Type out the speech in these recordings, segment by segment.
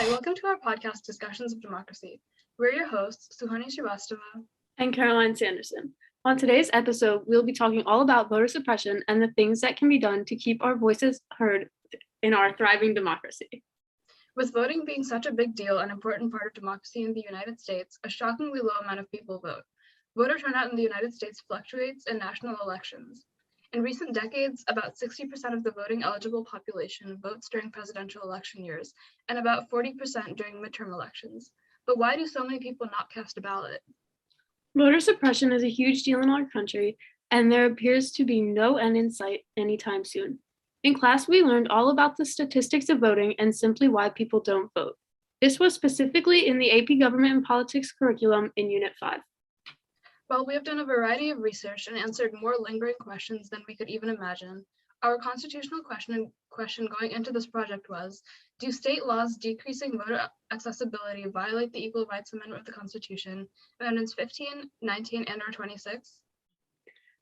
Hi, welcome to our podcast, Discussions of Democracy. We're your hosts, Suhani Srivastava and Caroline Sanderson. On today's episode, we'll be talking all about voter suppression and the things that can be done to keep our voices heard in our thriving democracy. With voting being such a big deal and important part of democracy in the United States, a shockingly low amount of people vote. Voter turnout in the United States fluctuates in national elections. In recent decades, about 60% of the voting eligible population votes during presidential election years, and about 40% during midterm elections. But why do so many people not cast a ballot? Voter suppression is a huge deal in our country, and there appears to be no end in sight anytime soon. In class, we learned all about the statistics of voting and simply why people don't vote. This was specifically in the AP Government and Politics curriculum in Unit 5. While we have done a variety of research and answered more lingering questions than we could even imagine, our constitutional question going into this project was, do state laws decreasing voter accessibility violate the Equal Rights Amendment of the Constitution, Amendments 15, 19, and or 26?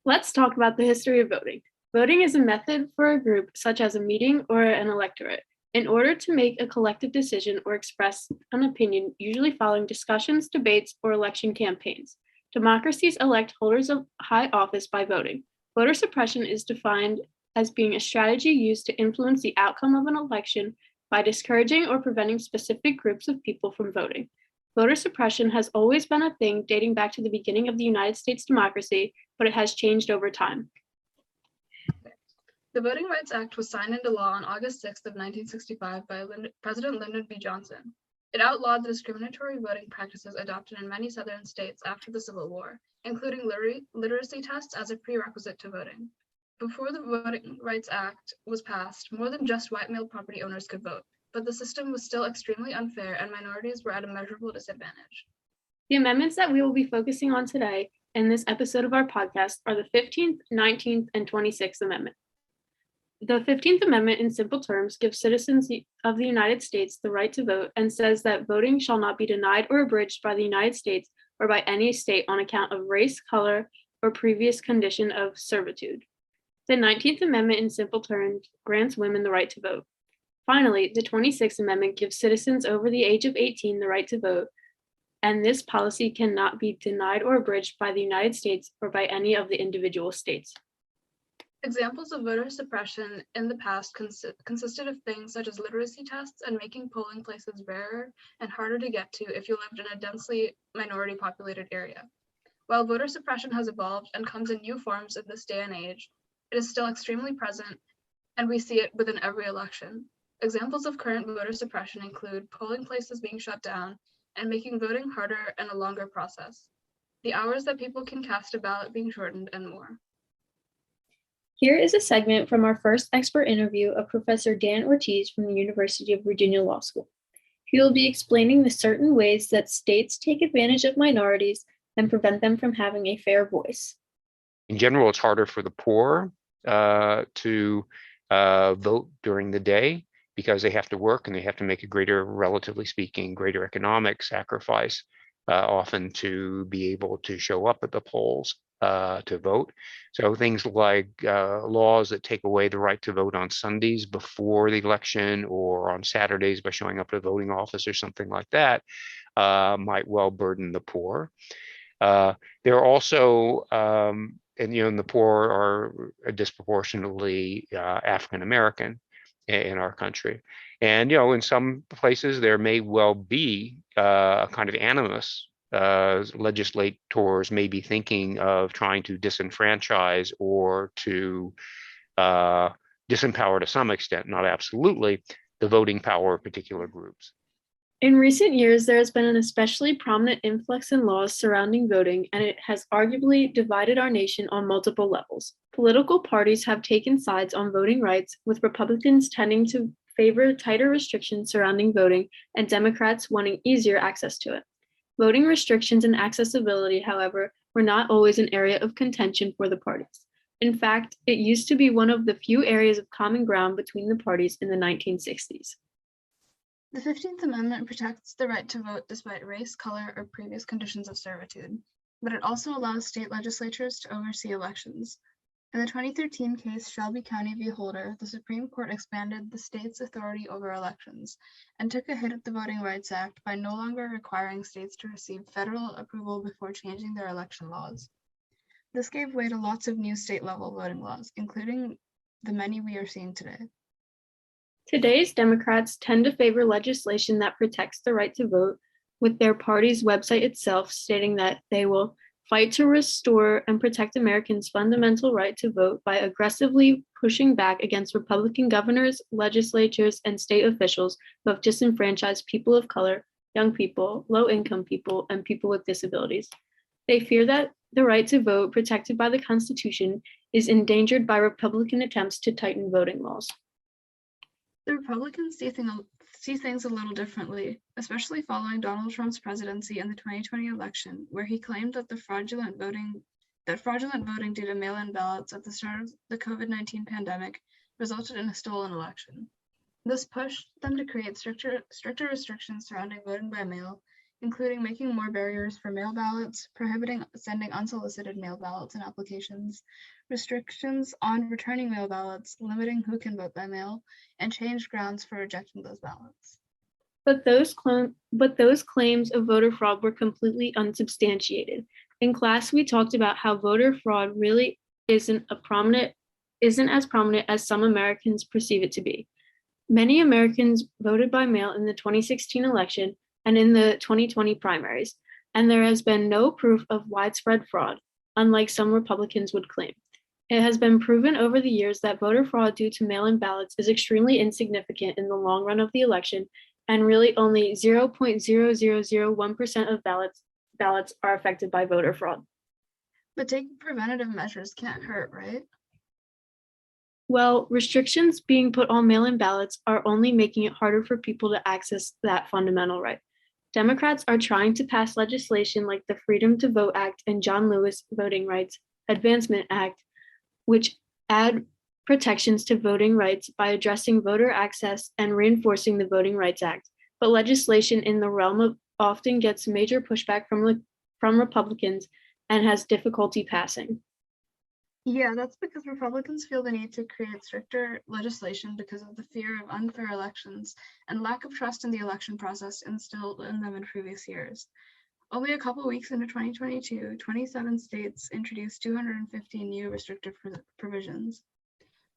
Let's talk about the history of voting. Voting is a method for a group, such as a meeting or an electorate, in order to make a collective decision or express an opinion, usually following discussions, debates, or election campaigns. Democracies elect holders of high office by voting. Voter suppression is defined as being a strategy used to influence the outcome of an election by discouraging or preventing specific groups of people from voting. Voter suppression has always been a thing dating back to the beginning of the United States democracy, but it has changed over time. The Voting Rights Act was signed into law on August 6th of 1965 by President Lyndon B. Johnson. It outlawed the discriminatory voting practices adopted in many southern states after the Civil War, including literacy tests as a prerequisite to voting. Before the Voting Rights Act was passed, more than just white male property owners could vote, but the system was still extremely unfair and minorities were at a measurable disadvantage. The amendments that we will be focusing on today in this episode of our podcast are the 15th, 19th, and 26th Amendment. The 15th Amendment, in simple terms, gives citizens of the United States the right to vote and says that voting shall not be denied or abridged by the United States or by any state on account of race, color, or previous condition of servitude. The 19th Amendment, in simple terms, grants women the right to vote. Finally, the 26th Amendment gives citizens over the age of 18 the right to vote, and this policy cannot be denied or abridged by the United States or by any of the individual states. Examples of voter suppression in the past consisted of things such as literacy tests and making polling places rarer and harder to get to if you lived in a densely minority populated area. While voter suppression has evolved and comes in new forms in this day and age, it is still extremely present, and we see it within every election. Examples of current voter suppression include polling places being shut down and making voting harder and a longer process, the hours that people can cast a ballot being shortened, and more. Here is a segment from our first expert interview of Professor Dan Ortiz from the University of Virginia Law School. He will be explaining the certain ways that states take advantage of minorities and prevent them from having a fair voice. In general, it's harder for the poor to vote during the day because they have to work and they have to make a relatively speaking, greater economic sacrifice often to be able to show up at the polls to vote. So things like laws that take away the right to vote on Sundays before the election or on Saturdays by showing up at a voting office or something like that might well burden the poor. There are also, and the poor are disproportionately African American in our country. And in some places there may well be a kind of animus. Legislators may be thinking of trying to disenfranchise or to disempower to some extent, not absolutely, the voting power of particular groups. In recent years, there has been an especially prominent influx in laws surrounding voting, and it has arguably divided our nation on multiple levels. Political parties have taken sides on voting rights, with Republicans tending to favor tighter restrictions surrounding voting and Democrats wanting easier access to it. Voting restrictions and accessibility, however, were not always an area of contention for the parties. In fact, it used to be one of the few areas of common ground between the parties in the 1960s. The 15th Amendment protects the right to vote despite race, color, or previous conditions of servitude, but it also allows state legislatures to oversee elections. In the 2013 case Shelby County v. Holder, the Supreme Court expanded the state's authority over elections and took a hit at the Voting Rights Act by no longer requiring states to receive federal approval before changing their election laws. This gave way to lots of new state-level voting laws, including the many we are seeing today. Today's Democrats tend to favor legislation that protects the right to vote, with their party's website itself stating that they will fight to restore and protect Americans' fundamental right to vote by aggressively pushing back against Republican governors, legislatures, and state officials who have disenfranchised people of color, young people, low-income people, and people with disabilities. They fear that the right to vote, protected by the Constitution, is endangered by Republican attempts to tighten voting laws. The Republicans see things a little differently, especially following Donald Trump's presidency in the 2020 election, where he claimed that fraudulent voting due to mail-in ballots at the start of the COVID-19 pandemic resulted in a stolen election. This pushed them to create stricter restrictions surrounding voting by mail, including making more barriers for mail ballots, prohibiting sending unsolicited mail ballots and applications, restrictions on returning mail ballots, limiting who can vote by mail, and changed grounds for rejecting those ballots. But those claims of voter fraud were completely unsubstantiated. In class, we talked about how voter fraud really isn't as prominent as some Americans perceive it to be. Many Americans voted by mail in the 2016 election and in the 2020 primaries, and there has been no proof of widespread fraud, unlike some Republicans would claim. It has been proven over the years that voter fraud due to mail-in ballots is extremely insignificant in the long run of the election, and really only 0.0001% of ballots are affected by voter fraud. But taking preventative measures can't hurt, right? Well, restrictions being put on mail-in ballots are only making it harder for people to access that fundamental right. Democrats are trying to pass legislation like the Freedom to Vote Act and John Lewis Voting Rights Advancement Act, which add protections to voting rights by addressing voter access and reinforcing the Voting Rights Act. But legislation in the realm of often gets major pushback from Republicans and has difficulty passing. Yeah, that's because Republicans feel the need to create stricter legislation because of the fear of unfair elections and lack of trust in the election process instilled in them in previous years. Only a couple weeks into 2022, 27 states introduced 215 new restrictive provisions.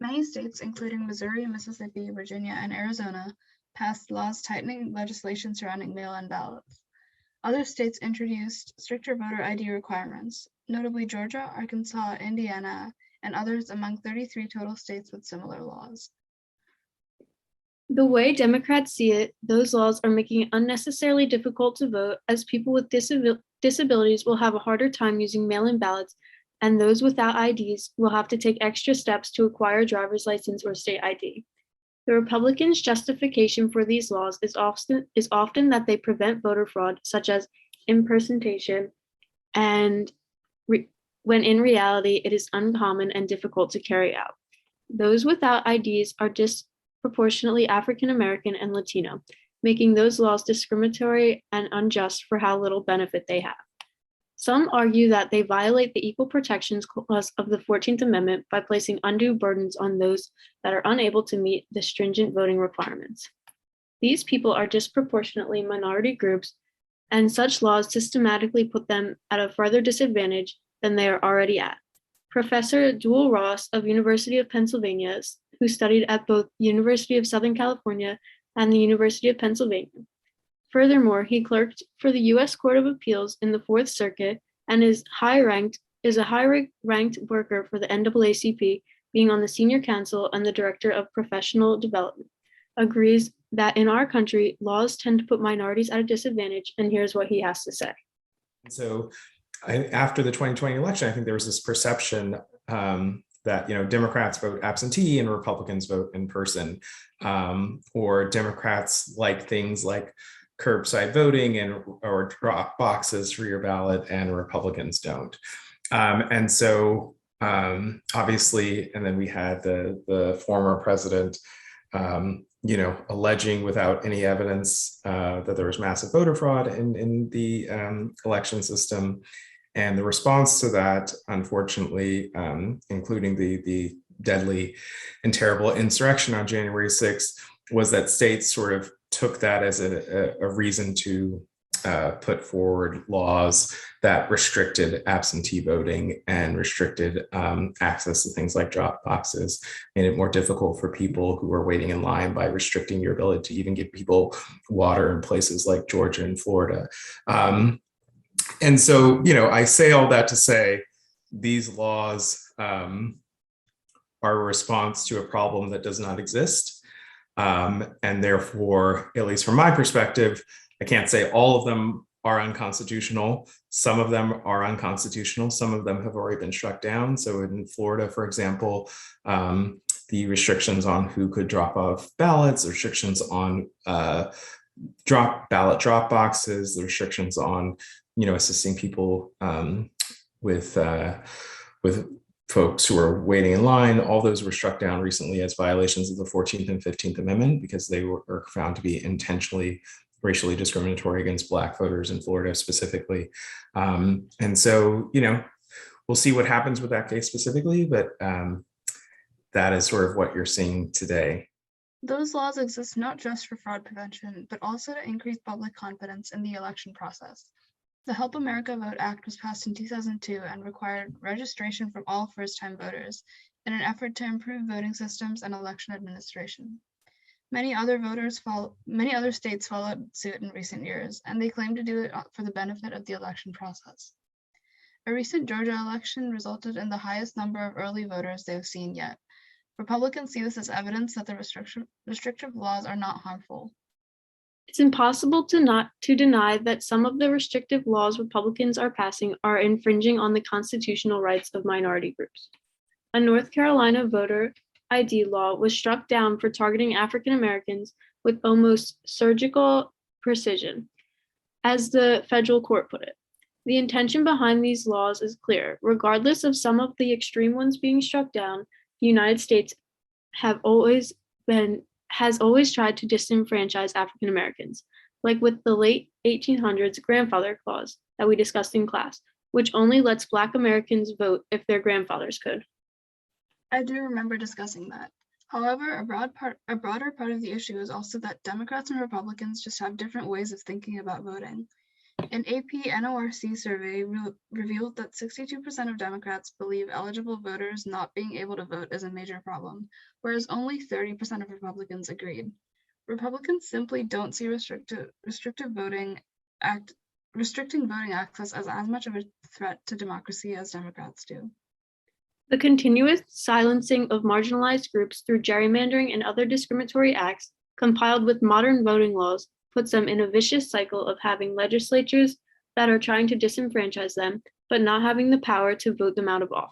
Many states, including Missouri, Mississippi, Virginia, and Arizona, passed laws tightening legislation surrounding mail-in ballots. Other states introduced stricter voter ID requirements, notably Georgia, Arkansas, Indiana, and others among 33 total states with similar laws. The way Democrats see it, those laws are making it unnecessarily difficult to vote, as people with disabilities will have a harder time using mail-in ballots, and those without IDs will have to take extra steps to acquire a driver's license or state ID. The Republicans' justification for these laws is often that they prevent voter fraud, such as impersonation, and when in reality, it is uncommon and difficult to carry out. Those without IDs are disproportionately African American and Latino, making those laws discriminatory and unjust for how little benefit they have. Some argue that they violate the Equal Protections Clause of the 14th Amendment by placing undue burdens on those that are unable to meet the stringent voting requirements. These people are disproportionately minority groups, and such laws systematically put them at a further disadvantage than they are already at. Professor Dewell Ross of University of Pennsylvania, who studied at both University of Southern California and the University of Pennsylvania. Furthermore, he clerked for the U.S. Court of Appeals in the Fourth Circuit and is a high-ranked worker for the NAACP, being on the senior counsel and the director of professional development. Agrees that in our country, laws tend to put minorities at a disadvantage, and here's what he has to say. So after the 2020 election, I think there was this perception that Democrats vote absentee and Republicans vote in person, or Democrats like things like curbside voting or drop boxes for your ballot, and Republicans don't. And so obviously, and then we had the former president, alleging without any evidence that there was massive voter fraud in the election system. And the response to that, unfortunately, including the deadly and terrible insurrection on January 6th, was that states sort of took that as a reason to put forward laws that restricted absentee voting and restricted access to things like drop boxes, made it more difficult for people who were waiting in line by restricting your ability to even give people water in places like Georgia and Florida. And so, I say all that to say these laws are a response to a problem that does not exist. And therefore, at least from my perspective, I can't say all of them are unconstitutional. Some of them are unconstitutional. Some of them have already been struck down. So in Florida, for example, the restrictions on who could drop off ballots, the restrictions on ballot drop boxes, the restrictions on assisting people with folks who are waiting in line, all those were struck down recently as violations of the 14th and 15th Amendment because they were found to be intentionally racially discriminatory against Black voters in Florida specifically. And so, we'll see what happens with that case specifically, but that is sort of what you're seeing today. Those laws exist not just for fraud prevention, but also to increase public confidence in the election process. The Help America Vote Act was passed in 2002 and required registration from all first-time voters in an effort to improve voting systems and election administration. Many other states followed suit in recent years, and they claim to do it for the benefit of the election process. A recent Georgia election resulted in the highest number of early voters they've seen yet. Republicans see this as evidence that the restrictive laws are not harmful. It's impossible to deny that some of the restrictive laws Republicans are passing are infringing on the constitutional rights of minority groups. A North Carolina voter ID law was struck down for targeting African Americans with almost surgical precision, as the federal court put it. The intention behind these laws is clear. Regardless of some of the extreme ones being struck down, the United States has always tried to disenfranchise African Americans, like with the late 1800s grandfather clause that we discussed in class, which only lets Black Americans vote if their grandfathers could. I do remember discussing that. However, a broader part of the issue is also that Democrats and Republicans just have different ways of thinking about voting. An AP NORC survey revealed that 62% of Democrats believe eligible voters not being able to vote is a major problem, whereas only 30% of Republicans agreed. Republicans simply don't see restricting voting access as much of a threat to democracy as Democrats do. The continuous silencing of marginalized groups through gerrymandering and other discriminatory acts, compiled with modern voting laws, puts them in a vicious cycle of having legislatures that are trying to disenfranchise them, but not having the power to vote them out of office.